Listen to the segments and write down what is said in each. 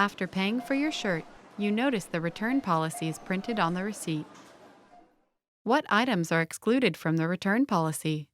After paying for your shirt, you notice the return policies printed on the receipt. What items are excluded from the return policy?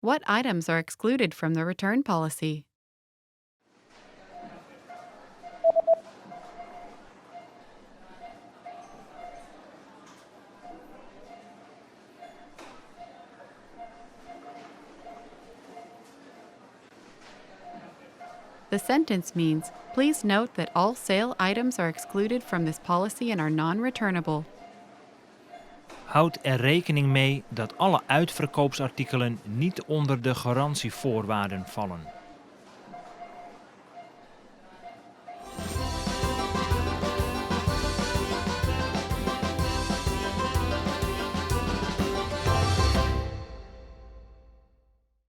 What items are excluded from the return policy? The sentence means, please note that all sale items are excluded from this policy and are non-returnable. Houd er rekening mee dat alle uitverkoopsartikelen niet onder de garantievoorwaarden vallen.